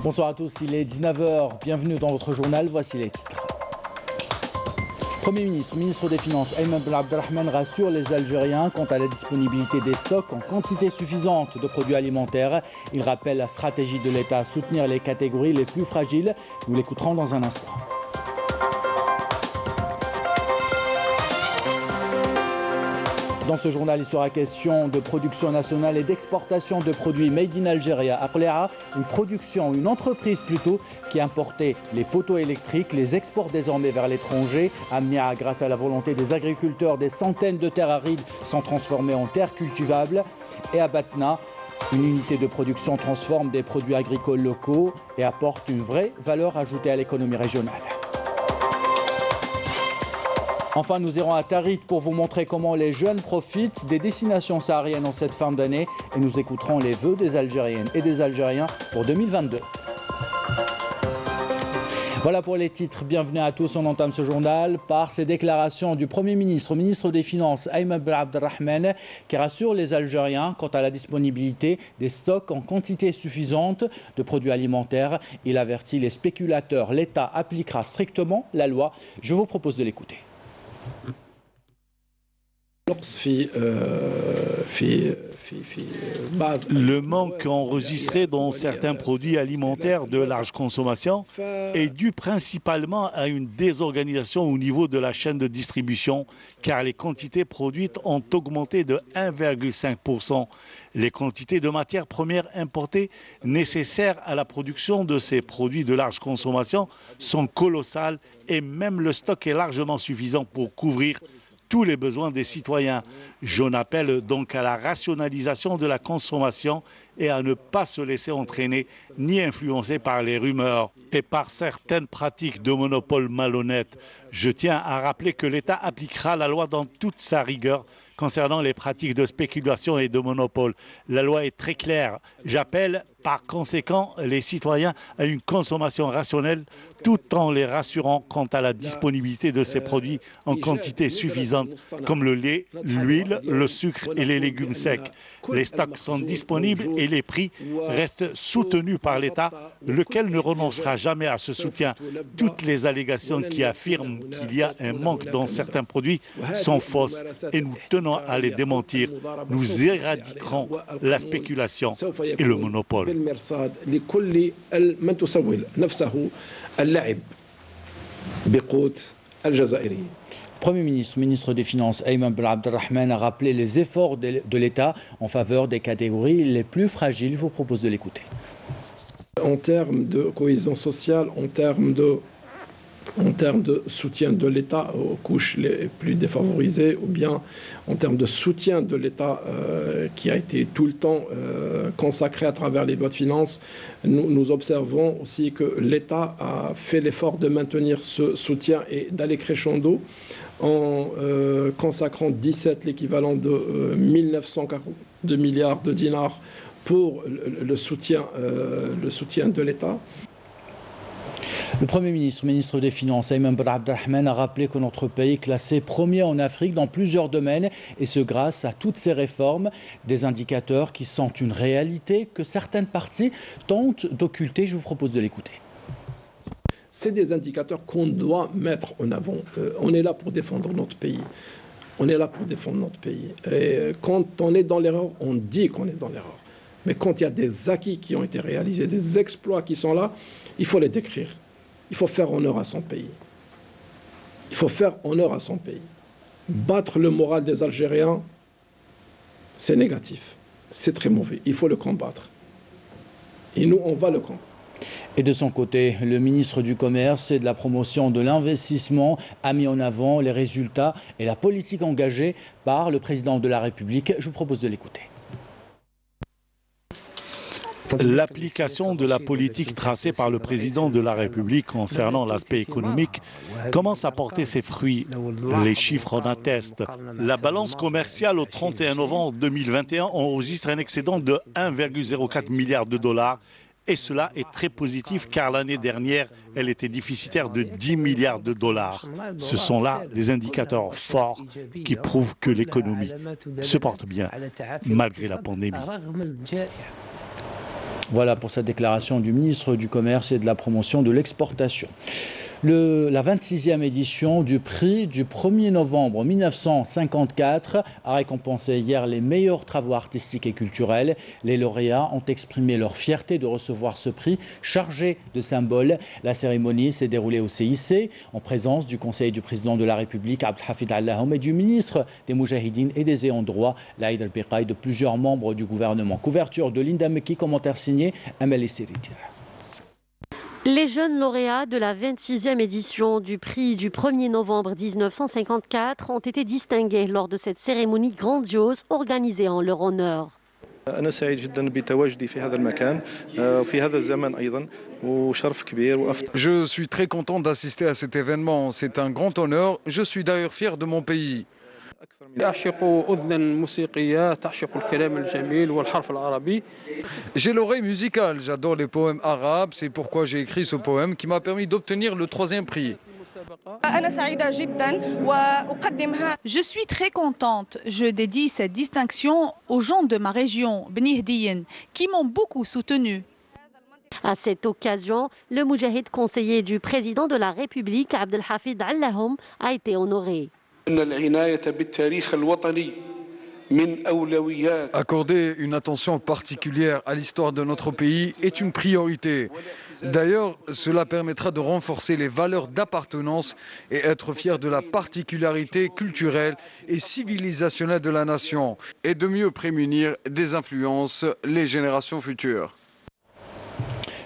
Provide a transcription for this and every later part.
Bonsoir à tous, il est 19 h. Bienvenue dans votre journal, voici les titres. Premier ministre, ministre des Finances, Ayman Ben Abdelrahman rassure les Algériens quant à la disponibilité des stocks en quantité suffisante de produits alimentaires. Il rappelle la stratégie de l'État à soutenir les catégories les plus fragiles. Nous l'écouterons dans un instant. Dans ce journal, il sera question de production nationale et d'exportation de produits made in Algeria. Aqlea, une entreprise plutôt, qui importait les poteaux électriques, les exporte désormais vers l'étranger. Amnia, grâce à la volonté des agriculteurs, des centaines de terres arides sont transformées en terres cultivables. Et à Batna, une unité de production transforme des produits agricoles locaux et apporte une vraie valeur ajoutée à l'économie régionale. Enfin, nous irons à Tarit pour vous montrer comment les jeunes profitent des destinations sahariennes en cette fin d'année et nous écouterons les vœux des Algériennes et des Algériens pour 2022. Voilà pour les titres. Bienvenue à tous. On entame ce journal par ces déclarations du Premier ministre, ministre des Finances, Ayman Ben Abdelrahman, qui rassure les Algériens quant à la disponibilité des stocks en quantité suffisante de produits alimentaires. Il avertit les spéculateurs. L'État appliquera strictement la loi. Je vous propose de l'écouter. Le manque enregistré dans certains produits alimentaires de large consommation est dû principalement à une désorganisation au niveau de la chaîne de distribution, car les quantités produites ont augmenté de 1,5%. Les quantités de matières premières importées nécessaires à la production de ces produits de large consommation sont colossales et même le stock est largement suffisant pour couvrir tous les besoins des citoyens. J'en appelle donc à la rationalisation de la consommation et à ne pas se laisser entraîner ni influencer par les rumeurs et par certaines pratiques de monopole malhonnêtes. Je tiens à rappeler que l'État appliquera la loi dans toute sa rigueur concernant les pratiques de spéculation et de monopole. La loi est très claire. J'appelle par conséquent les citoyens à une consommation rationnelle tout en les rassurant quant à la disponibilité de ces produits en quantité suffisante comme le lait, l'huile, le sucre et les légumes secs. Les stocks sont disponibles et les prix restent soutenus par l'État, lequel ne renoncera jamais à ce soutien. Toutes les allégations qui affirment qu'il y a un manque dans certains produits sont fausses et nous tenons à les démentir. Nous éradiquerons la spéculation et le monopole. Premier ministre, ministre des Finances, Ayman Ben Abdelrahman a rappelé les efforts de l'État en faveur des catégories les plus fragiles. Je vous propose de l'écouter. En termes de cohésion sociale, en termes de soutien de l'État aux couches les plus défavorisées, ou bien en termes de soutien de l'État qui a été tout le temps consacré à travers les lois de finances, nous observons aussi que l'État a fait l'effort de maintenir ce soutien et d'aller crescendo en consacrant 17, l'équivalent de 1942 milliards de dinars pour le soutien de l'État. Le Premier ministre, ministre des Finances, Ayman Ben Abdelrahman, a rappelé que notre pays est classé premier en Afrique dans plusieurs domaines, et ce grâce à toutes ces réformes, des indicateurs qui sont une réalité que certaines parties tentent d'occulter. Je vous propose de l'écouter. C'est des indicateurs qu'on doit mettre en avant. On est là pour défendre notre pays. On est là pour défendre notre pays. Et quand on est dans l'erreur, on dit qu'on est dans l'erreur. Mais quand il y a des acquis qui ont été réalisés, des exploits qui sont là, il faut les décrire. Il faut faire honneur à son pays. Il faut faire honneur à son pays. Battre le moral des Algériens, c'est négatif. C'est très mauvais. Il faut le combattre. Et nous, on va le combattre. Et de son côté, le ministre du Commerce et de la Promotion de l'Investissement a mis en avant les résultats et la politique engagée par le président de la République. Je vous propose de l'écouter. L'application de la politique tracée par le président de la République concernant l'aspect économique commence à porter ses fruits. Les chiffres en attestent. La balance commerciale au 31 novembre 2021 enregistre un excédent de 1,04 milliard de dollars. Et cela est très positif car l'année dernière, elle était déficitaire de 10 milliards de dollars. Ce sont là des indicateurs forts qui prouvent que l'économie se porte bien malgré la pandémie. Voilà pour cette déclaration du ministre du Commerce et de la Promotion de l'exportation. La 26e édition du prix du 1er novembre 1954 a récompensé hier les meilleurs travaux artistiques et culturels. Les lauréats ont exprimé leur fierté de recevoir ce prix chargé de symboles. La cérémonie s'est déroulée au CIC en présence du Conseil du président de la République, Abdelhafid Allahom, et du ministre des Moujahidines et des ayants droit, Laïd Al-Biqaï, de plusieurs membres du gouvernement. Couverture de Linda Meki, commentaire signé Amel Essiriti. Les jeunes lauréats de la 26e édition du prix du 1er novembre 1954 ont été distingués lors de cette cérémonie grandiose organisée en leur honneur. Je suis très content d'assister à cet événement. C'est un grand honneur. Je suis d'ailleurs fier de mon pays. J'ai l'oreille musicale, j'adore les poèmes arabes, c'est pourquoi j'ai écrit ce poème qui m'a permis d'obtenir le 3e prix. Je suis très contente. Je dédie cette distinction aux gens de ma région, Beni Hdiyen, qui m'ont beaucoup soutenue. À cette occasion, le moujahid conseiller du président de la République, Abdelhafid Allahom, a été honoré. Accorder une attention particulière à l'histoire de notre pays est une priorité. D'ailleurs, cela permettra de renforcer les valeurs d'appartenance et être fier de la particularité culturelle et civilisationnelle de la nation et de mieux prémunir des influences les générations futures.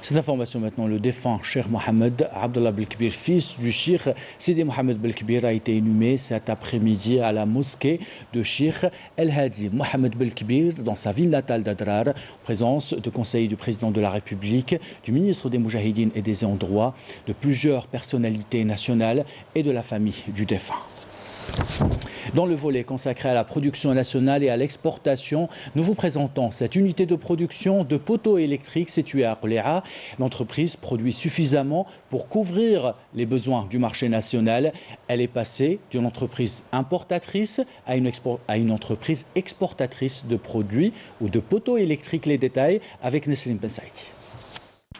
Cette information maintenant, le défunt Cheikh Mohamed Abdallah Belkbir, fils du Cheikh Sidi Mohamed Belkbir, a été inhumé cet après-midi à la mosquée de Cheikh El Hadi Mohamed Belkbir dans sa ville natale d'Adrar, en présence de conseillers du président de la République, du ministre des Moujahidines et des ayants droit, de plusieurs personnalités nationales et de la famille du défunt. Dans le volet consacré à la production nationale et à l'exportation, nous vous présentons cette unité de production de poteaux électriques située à Qléa. L'entreprise produit suffisamment pour couvrir les besoins du marché national. Elle est passée d'une entreprise importatrice à une entreprise exportatrice de produits ou de poteaux électriques. Les détails avec Nesline Ben Saïdi.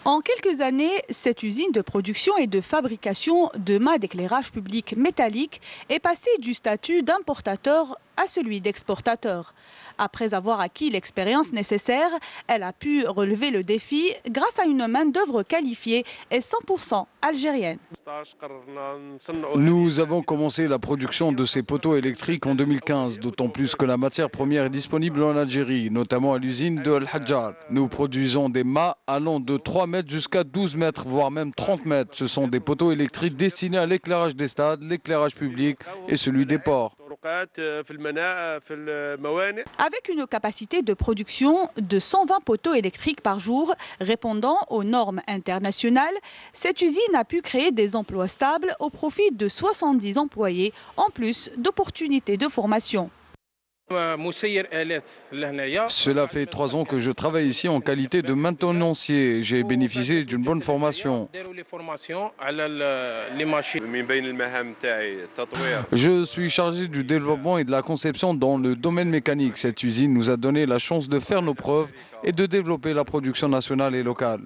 En quelques années, cette usine de production et de fabrication de mâts d'éclairage public métallique est passée du statut d'importateur à celui d'exportateur. Après avoir acquis l'expérience nécessaire, elle a pu relever le défi grâce à une main-d'œuvre qualifiée et 100% algérienne. Nous avons commencé la production de ces poteaux électriques en 2015, d'autant plus que la matière première est disponible en Algérie, notamment à l'usine de Al-Hajjar. Nous produisons des mâts allant de 3 mètres jusqu'à 12 mètres, voire même 30 mètres. Ce sont des poteaux électriques destinés à l'éclairage des stades, l'éclairage public et celui des ports. Avec une capacité de production de 120 poteaux électriques par jour, répondant aux normes internationales, cette usine a pu créer des emplois stables au profit de 70 employés, en plus d'opportunités de formation. Cela fait 3 ans que je travaille ici en qualité de maintenancier. J'ai bénéficié d'une bonne formation. Je suis chargé du développement et de la conception dans le domaine mécanique. Cette usine nous a donné la chance de faire nos preuves et de développer la production nationale et locale.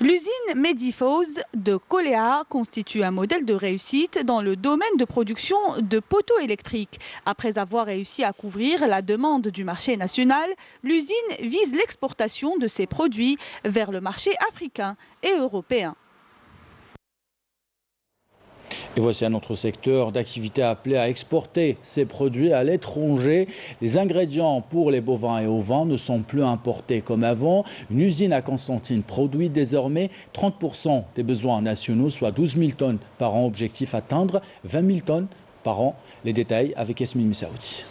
L'usine Medifose de Qléa constitue un modèle de réussite dans le domaine de production de poteaux électriques. Après avoir réussi à couvrir la demande du marché national, l'usine vise l'exportation de ses produits vers le marché africain et européen. Et voici un autre secteur d'activité appelé à exporter ses produits à l'étranger. Les ingrédients pour les bovins et ovins ne sont plus importés comme avant. Une usine à Constantine produit désormais 30% des besoins nationaux, soit 12 000 tonnes par an. Objectif atteindre 20 000 tonnes par an. Les détails avec Yasmine Missaouti.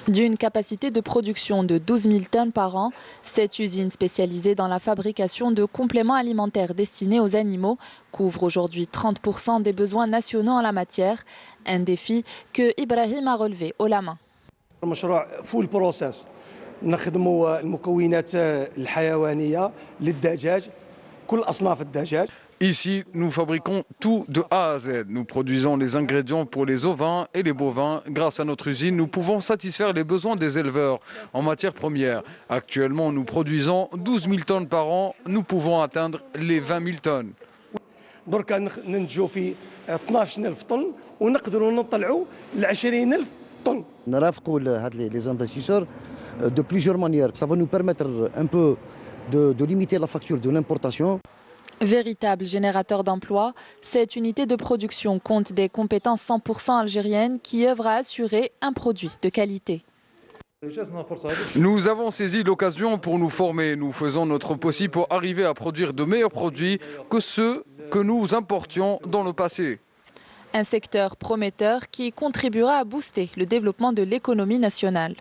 D'une capacité de production de 12 000 tonnes par an, cette usine spécialisée dans la fabrication de compléments alimentaires destinés aux animaux couvre aujourd'hui 30% des besoins nationaux en la matière. Un défi que Ibrahim a relevé haut la main. Ici, nous fabriquons tout de A à Z. Nous produisons les ingrédients pour les ovins et les bovins. Grâce à notre usine, nous pouvons satisfaire les besoins des éleveurs en matières premières. Actuellement, nous produisons 12 000 tonnes par an. Nous pouvons atteindre les 20 000 tonnes. دركا ننتجوا في 12000 طن ونقدروا نطلعوا ل 20000 طن. نرافقوا les investisseurs de plusieurs manières. Ça va nous permettre un peu de limiter la facture de l'importation. Véritable générateur d'emplois, cette unité de production compte des compétences 100% algériennes qui œuvrent à assurer un produit de qualité. Nous avons saisi l'occasion pour nous former. Nous faisons notre possible pour arriver à produire de meilleurs produits que ceux que nous importions dans le passé. Un secteur prometteur qui contribuera à booster le développement de l'économie nationale.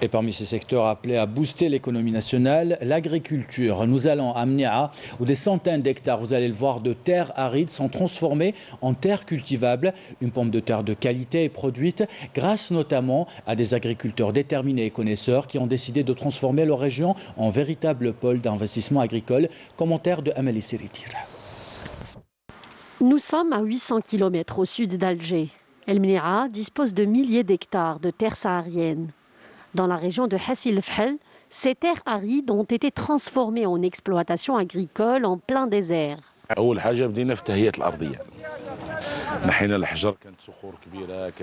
Et parmi ces secteurs appelés à booster l'économie nationale, l'agriculture. Nous allons à Mnia, où des centaines d'hectares, vous allez le voir, de terres arides sont transformées en terres cultivables. Une pomme de terre de qualité est produite grâce notamment à des agriculteurs déterminés et connaisseurs qui ont décidé de transformer leur région en véritable pôle d'investissement agricole. Commentaire de Amélie Siritir. Nous sommes à 800 km au sud d'Alger. El Mnia dispose de milliers d'hectares de terres sahariennes. Dans la région de Hassil Fhel, ces terres arides ont été transformées en exploitation agricole en plein désert.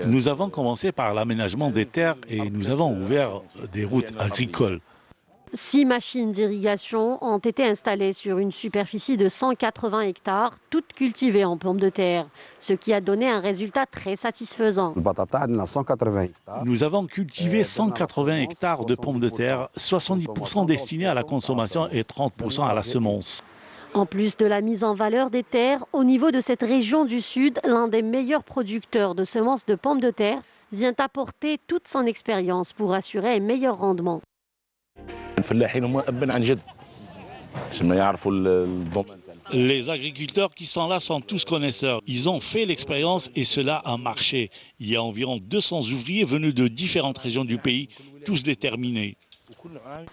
Nous avons commencé par l'aménagement des terres et nous avons ouvert des routes agricoles. 6 machines d'irrigation ont été installées sur une superficie de 180 hectares, toutes cultivées en pommes de terre, ce qui a donné un résultat très satisfaisant. Nous avons cultivé 180 hectares de pommes de terre, 70% destinés à la consommation et 30% à la semence. En plus de la mise en valeur des terres, au niveau de cette région du Sud, l'un des meilleurs producteurs de semences de pommes de terre vient apporter toute son expérience pour assurer un meilleur rendement. Les agriculteurs qui sont là sont tous connaisseurs. Ils ont fait l'expérience et cela a marché. Il y a environ 200 ouvriers venus de différentes régions du pays, tous déterminés.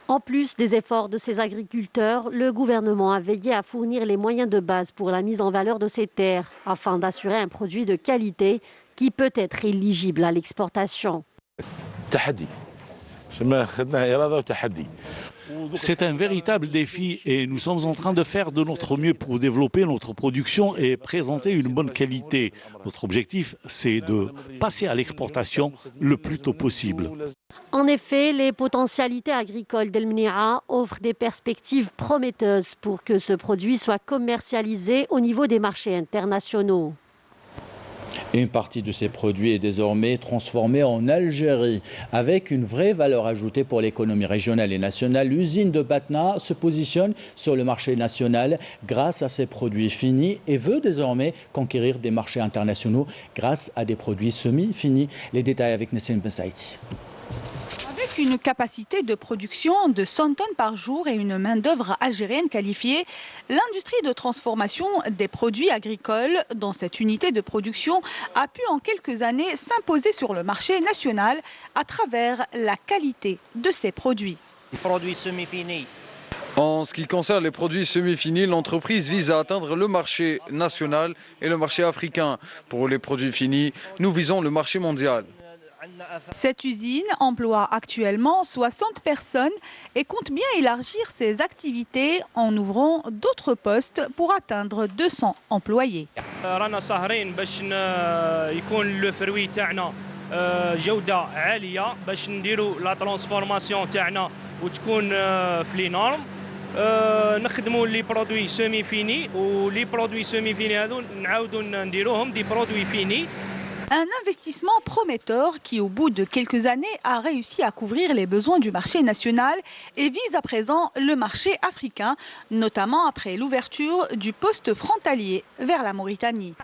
En plus des efforts de ces agriculteurs, le gouvernement a veillé à fournir les moyens de base pour la mise en valeur de ces terres, afin d'assurer un produit de qualité qui peut être éligible à l'exportation. C'est un véritable défi et nous sommes en train de faire de notre mieux pour développer notre production et présenter une bonne qualité. Notre objectif, c'est de passer à l'exportation le plus tôt possible. En effet, les potentialités agricoles d'El Mnia offrent des perspectives prometteuses pour que ce produit soit commercialisé au niveau des marchés internationaux. Une partie de ces produits est désormais transformée en Algérie. Avec une vraie valeur ajoutée pour l'économie régionale et nationale, l'usine de Batna se positionne sur le marché national grâce à ses produits finis et veut désormais conquérir des marchés internationaux grâce à des produits semi-finis. Les détails avec Nessim Ben Saïti. Avec une capacité de production de 100 tonnes par jour et une main-d'œuvre algérienne qualifiée, l'industrie de transformation des produits agricoles dans cette unité de production a pu en quelques années s'imposer sur le marché national à travers la qualité de ses produits. Produits semi-finis. En ce qui concerne les produits semi-finis, l'entreprise vise à atteindre le marché national et le marché africain. Pour les produits finis, nous visons le marché mondial. Cette usine emploie actuellement 60 personnes et compte bien élargir ses activités en ouvrant d'autres postes pour atteindre 200 employés. نخدموا لي برودوي سيمي فيني ولي برودوي سيمي فيني هذو نعاودوا نديروهم دي برودوي فيني. Un investissement prometteur qui, au bout de quelques années, a réussi à couvrir les besoins du marché national et vise à présent le marché africain, notamment après l'ouverture du poste frontalier vers la Mauritanie.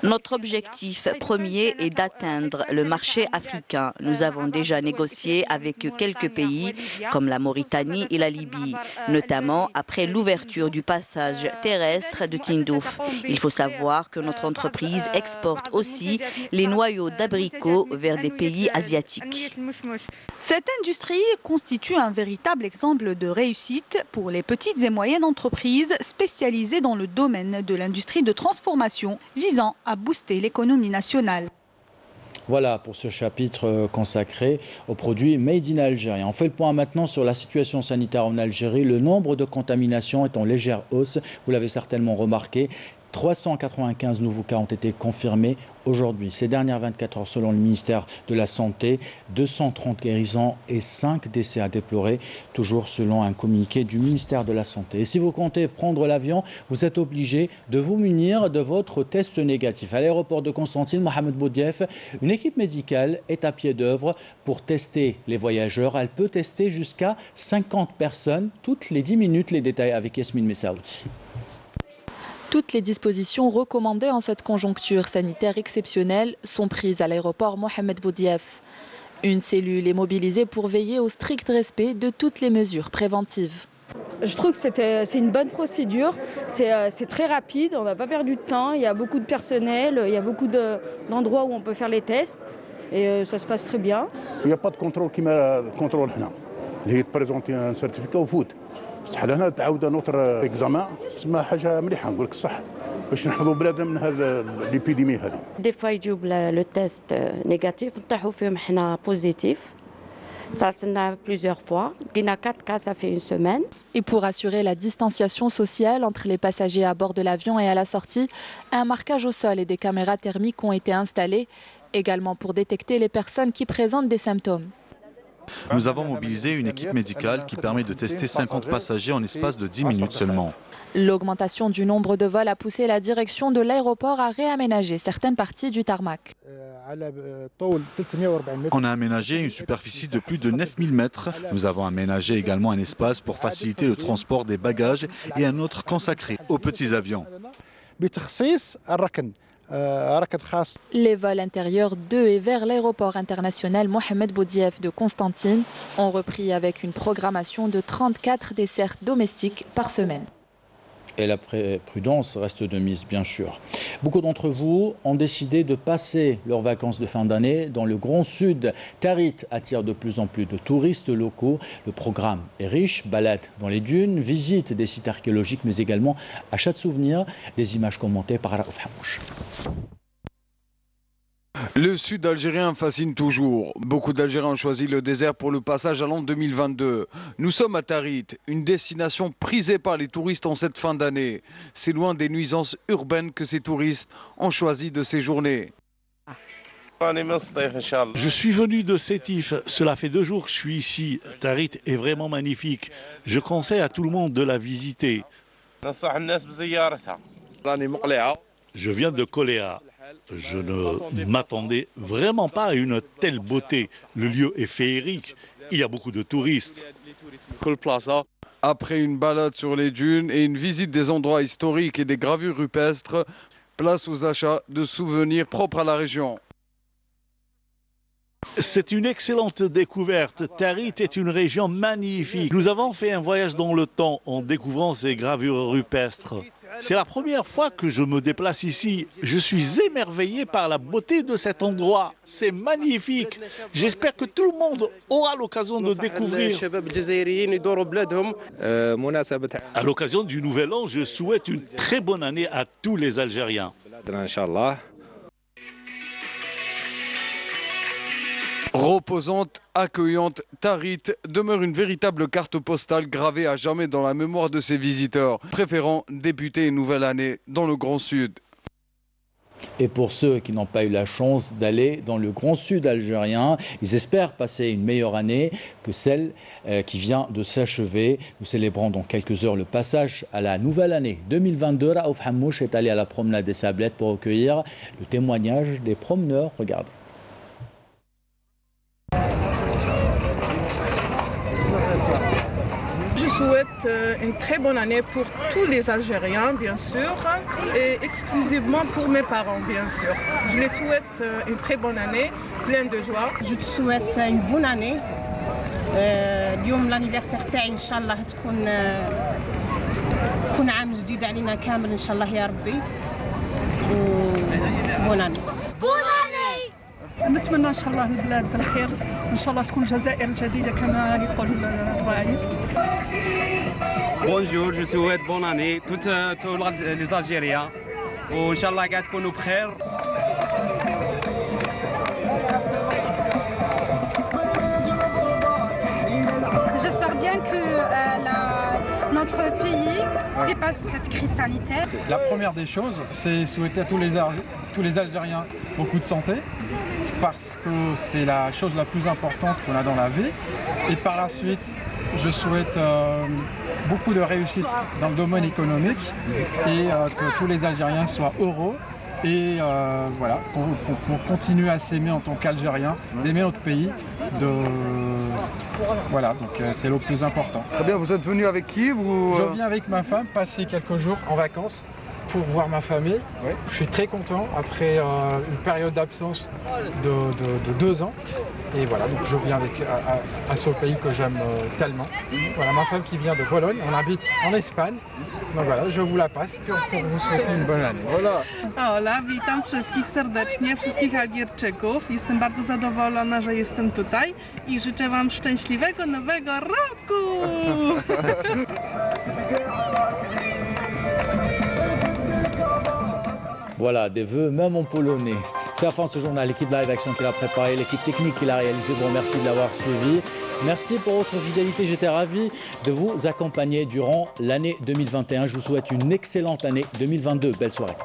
Notre objectif premier est d'atteindre le marché africain. Nous avons déjà négocié avec quelques pays comme la Mauritanie et la Libye, notamment après l'ouverture du passage terrestre de Tindouf. Il faut savoir que notre entreprise exporte exporte aussi les noyaux d'abricots vers des pays asiatiques. Cette industrie constitue un véritable exemple de réussite pour les petites et moyennes entreprises spécialisées dans le domaine de l'industrie de transformation visant à booster l'économie nationale. Voilà pour ce chapitre consacré aux produits made in Algérie. On fait le point maintenant sur la situation sanitaire en Algérie. Le nombre de contaminations est en légère hausse. Vous l'avez certainement remarqué. 395 nouveaux cas ont été confirmés aujourd'hui. Ces dernières 24 heures, selon le ministère de la Santé, 230 guérisons et 5 décès à déplorer, toujours selon un communiqué du ministère de la Santé. Et si vous comptez prendre l'avion, vous êtes obligé de vous munir de votre test négatif. À l'aéroport de Constantine, Mohamed Boudief, une équipe médicale est à pied d'œuvre pour tester les voyageurs. Elle peut tester jusqu'à 50 personnes toutes les 10 minutes. Les détails avec Yasmine Messaoudi. Toutes les dispositions recommandées en cette conjoncture sanitaire exceptionnelle sont prises à l'aéroport Mohamed Boudief. Une cellule est mobilisée pour veiller au strict respect de toutes les mesures préventives. Je trouve que c'est une bonne procédure, c'est très rapide, on n'a pas perdu de temps, il y a beaucoup de personnel, il y a beaucoup d'endroits où on peut faire les tests et ça se passe très bien. Il n'y a pas de contrôle qui m'a contrôle là. Il présenter un certificat au foot. صح لنا تعاود نوتر اكزامان تسمى حاجه مليحه نقول لك صح باش نحفظوا بلادنا من هذا الابيديمي هذه. دي فوا يجيو لو تيست نيجاتيف نطيحوا فيهم حنا بوزيتيف. صارت لنا plusieurs fois. لقينا 4 cas ça fait une semaine. Et pour assurer la distanciation sociale entre les passagers à bord de l'avion et à la sortie, un marquage au sol et des caméras thermiques ont été installés, également pour détecter les personnes qui présentent des symptômes. Nous avons mobilisé une équipe médicale qui permet de tester 50 passagers en espace de 10 minutes seulement. L'augmentation du nombre de vols a poussé la direction de l'aéroport à réaménager certaines parties du tarmac. On a aménagé une superficie de plus de 9000 mètres. Nous avons aménagé également un espace pour faciliter le transport des bagages et un autre consacré aux petits avions. Les vols intérieurs de et vers l'aéroport international Mohamed Boudief de Constantine ont repris avec une programmation de 34 dessertes domestiques par semaine. Et la prudence reste de mise, bien sûr. Beaucoup d'entre vous ont décidé de passer leurs vacances de fin d'année dans le Grand Sud. Tarit attire de plus en plus de touristes locaux. Le programme est riche, balades dans les dunes, visites des sites archéologiques, mais également achat de souvenirs, des images commentées par Raouf Hamouche. Le sud algérien fascine toujours. Beaucoup d'Algériens ont choisi le désert pour le passage à l'an 2022. Nous sommes à Tarit, une destination prisée par les touristes en cette fin d'année. C'est loin des nuisances urbaines que ces touristes ont choisi de séjourner. Je suis venu de Sétif. Cela fait 2 jours que je suis ici. Tarit est vraiment magnifique. Je conseille à tout le monde de la visiter. Je viens de Koléa. Je ne m'attendais vraiment pas à une telle beauté. Le lieu est féerique. Il y a beaucoup de touristes. Après une balade sur les dunes et une visite des endroits historiques et des gravures rupestres, place aux achats de souvenirs propres à la région. C'est une excellente découverte. Tarit est une région magnifique. Nous avons fait un voyage dans le temps en découvrant ces gravures rupestres. C'est la première fois que je me déplace ici. Je suis émerveillé par la beauté de cet endroit. C'est magnifique. J'espère que tout le monde aura l'occasion de découvrir. À l'occasion du Nouvel An, je souhaite une très bonne année à tous les Algériens. Reposante, accueillante, Tarit demeure une véritable carte postale gravée à jamais dans la mémoire de ses visiteurs, préférant débuter une nouvelle année dans le Grand Sud. Et pour ceux qui n'ont pas eu la chance d'aller dans le Grand Sud algérien, ils espèrent passer une meilleure année que celle qui vient de s'achever. Nous célébrons dans quelques heures le passage à la nouvelle année 2022. Raouf Hamouche est allé à la promenade des Sablettes pour recueillir le témoignage des promeneurs. Regardez. Je souhaite une très bonne année pour tous les Algériens, bien sûr, et exclusivement pour mes parents, bien sûr. Je les souhaite une très bonne année, pleine de joie. Je te souhaite une bonne année. اليوم l'anniversaire تاعي إن شاء الله تكون عام جديد علينا كامل إن شاء الله يا ربي. Bonne année. نتمنى ان شاء الله البلاد الخير ان شاء الله تكون الجزائر الجديده كما يقول الرئيس. Bonjour, je souhaite bonne année tous les Algériens وان شاء الله قاعد تكونوا بخير. J'espère bien que notre pays dépasse cette crise sanitaire. La première des choses, c'est souhaiter à tous les Algériens beaucoup de santé, parce que c'est la chose la plus importante qu'on a dans la vie. Et par la suite, je souhaite beaucoup de réussite dans le domaine économique et que tous les Algériens soient heureux. Et voilà, qu'on continue à s'aimer en tant qu'Algériens, d'aimer notre pays. Voilà, donc c'est le plus important. Très bien, vous êtes venu avec qui Je viens avec ma femme passer quelques jours en vacances pour voir ma famille. Oui. Je suis très content après une période d'absence de 2 ans. Et voilà, donc je viens à ce pays que j'aime tellement. Voilà, ma femme qui vient de Bologne, on habite en Espagne. Donc voilà, je vous la passe pour vous souhaiter une bonne année. Voilà. Hola, witam wszystkich serdecznie, wszystkich Algierczyków. Jestem bardzo zadowolona, że jestem tutaj i życzę Wam szczęśliwego nowego roku! Voilà, des vœux même en polonais. C'est la fin de ce journal. L'équipe de la rédaction qui l'a préparé, l'équipe technique qui l'a réalisé, vous remercie de l'avoir suivi. Merci pour votre fidélité. J'étais ravi de vous accompagner durant l'année 2021. Je vous souhaite une excellente année 2022. Belle soirée.